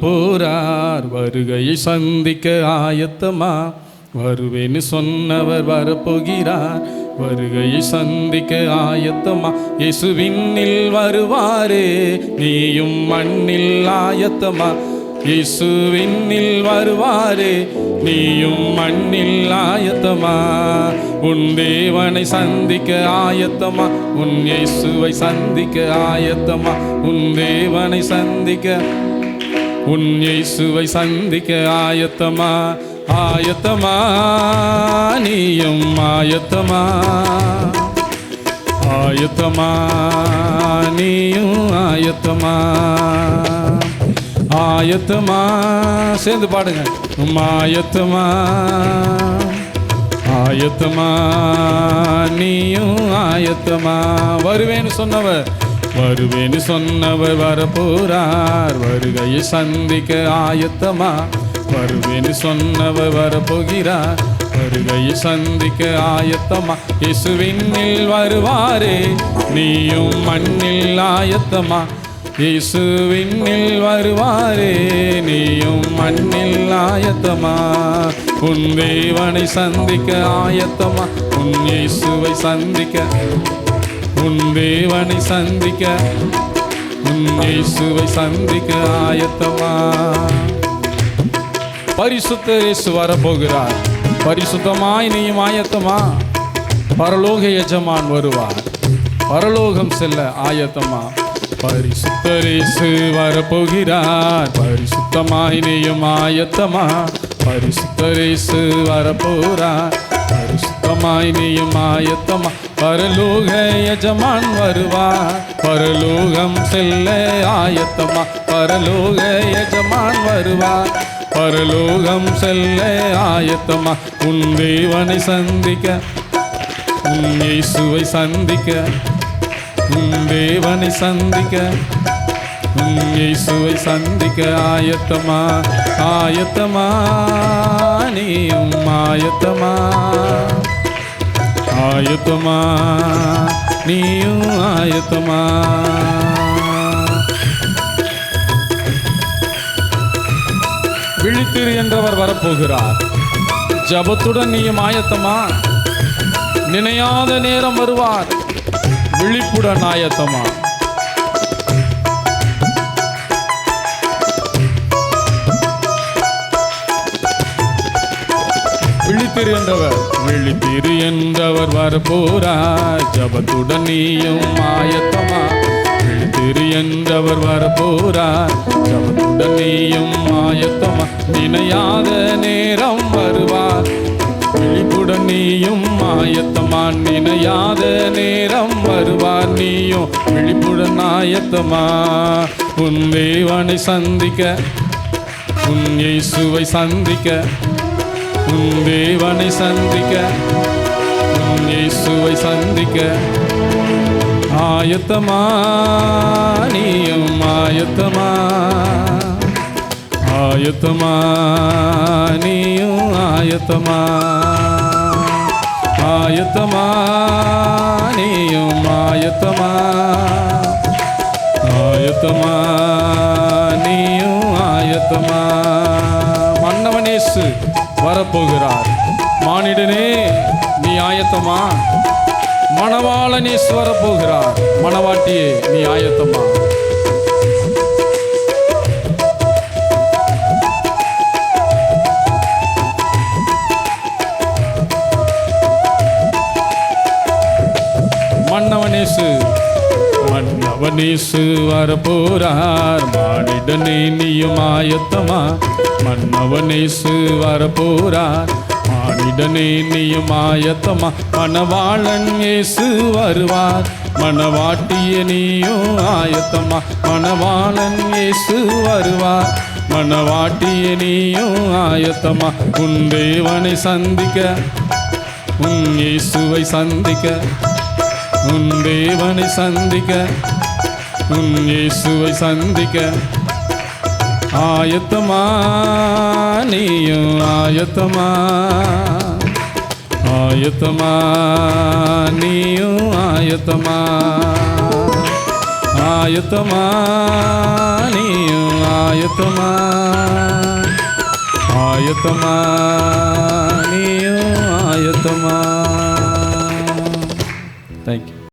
வரப்போறார், வருகையை சந்திக்க ஆயத்தமா? வருவேன்னு சொன்னவர் வரப்போகிறார், வருகையை சந்திக்க ஆயத்தமா? இயேசு விண்ணில் வருவாரே, நீயும் மண்ணில் ஆயத்தமா? இயேசு விண்ணில் வருவாரே, நீயும் மண்ணில் ஆயத்தமா? உன் தேவனை சந்திக்க ஆயத்தமா? உன் இயேசுவை சந்திக்க ஆயத்தமா? உன் தேவனை சந்திக்க, உன் இயேசுவை சந்திக்க ஆயத்தமா? ஆயத்தமா? நீயும் ஆயத்தமா? ஆயத்தமா? நீயும் ஆயத்தமா? ஆயத்தமா? சேர்ந்து பாடுங்க. ஆயத்தமா? ஆயத்தமா? நீயும் ஆயத்தமா? வருவேன்னு சொன்னவர், வருவேன்னு சொன்னவர் வரப்போறார், வருகையை சந்திக்க ஆயத்தமா? வருவேன்னு சொன்னவர் வரப்போகிறார், வருகையை சந்திக்க ஆயத்தமா? இயேசு விண்ணில் வருவாரே, நீயும் மண்ணில் ஆயத்தமா? இயேசு விண்ணில் வருவாரே, நீயும் மண்ணில் ஆயத்தமா? உன் தேவனை சந்திக்க ஆயத்தமா? உன் இயேசுவை சந்திக்க, உன் தேவனை சந்திக்க, உன் இயேசுவை சந்திக்க ஆயத்தமா? பரிசுத்த இயேசு வரப்போகிறார், பரிசுத்தமாய் நீயும் ஆயத்தமா? பரலோக எஜமான் வருவார், பரலோகம் செல்ல ஆயத்தமா? பரிசுத்த இயேசு வரப்போகிறார், பரிசுத்தமாய் நீயும் ஆயத்தமா? பரிசுத்த இயேசு வரப்போகிறார், பரிசுத்தமாய் நீயும் ஆயத்தமா? பரலோக எஜமான் வருவார், பரலோகம் செல்ல ஆயத்தமா? பரலோக எஜமான் வருவார், பரலோகம் செல்ல ஆயத்தமா? உன் தேவனை சந்திக்க, உன் இயேசுவை சந்திக்க, உன் தேவனை சந்திக்க, உன் இயேசுவை சந்திக்க ஆயத்தமா? ஆயத்தமா? நீயும் ஆயத்தமா? ஆயத்தமா? நீயும் ஆயத்தமா? விழித்திரு என்றவர் வரப்போகிறார், ஜபத்துடன் நீயும் ஆயத்தமா? நினையாத நேரம் வருவார், விழிப்புடன் ஆயத்தமா? விழித்திரு என்றவர், விழித்திரு என்றவர் வரப்போறார், ஜபத்துடன் நீயும் ஆயத்தமா? விழித்திரு என்றவர் வரப்போறார், ஜபத்துடன் நீயும் ஆயத்தமா? நினையாத நேரம் வருவார், விழிப்புடன் நீயும் ஆயத்தமா? நினையாத நேரம் வருவார், நீயும் விழிப்புடன் ஆயத்தமா? உன் தேவனை சந்திக்க, உன் இயேசுவை சந்திக்க, உன் தேவனை சந்திக்க, உன் இயேசுவை சந்திக்க ஆயத்தமா? நீயும் ஆயத்தமா? ஆயத்தமா? நீயும் ஆயத்தமா? ஆயத்தமா? நீயும் ஆயத்தமா? ஆயத்தமா? நீயும் ஆயத்தமா? மன்னவன் இயேசு வரப்போகிறார், மானிடனே நீ ஆயத்தமா? மணவாளன் இயேசு வரப்போகிறார், மணவாட்டியே நீ ஆயத்தமா? மன்னவனேசு, மன்னவனேசு வரப்போறார், மானிடனே நீயும் ஆயத்தமா? மன்னவனேசு வரப்போறார், மானிடனே நீயும் ஆயத்தமா? மணவாளன் இயேசு வருவார், மணவாட்டிய நீயும் ஆயத்தமா? மணவாளன் இயேசு வருவார், மணவாட்டிய நீயும் ஆயத்தமா? உன் தேவனை சந்திக்க, உன் இயேசுவை சந்திக்க, உன் தேவனை சந்திக்க, உன் இயேசுவை சந்திக்க ஆயத்தமா? நீயும் ஆயத்தமா? ஆயத்தமா? நீயும் ஆயத்தமா? ஆயத்தமா நீயும் ஆயத்தமா ஆயத்தமா நீயும் ஆயத்தமா. தேங்க்யூ.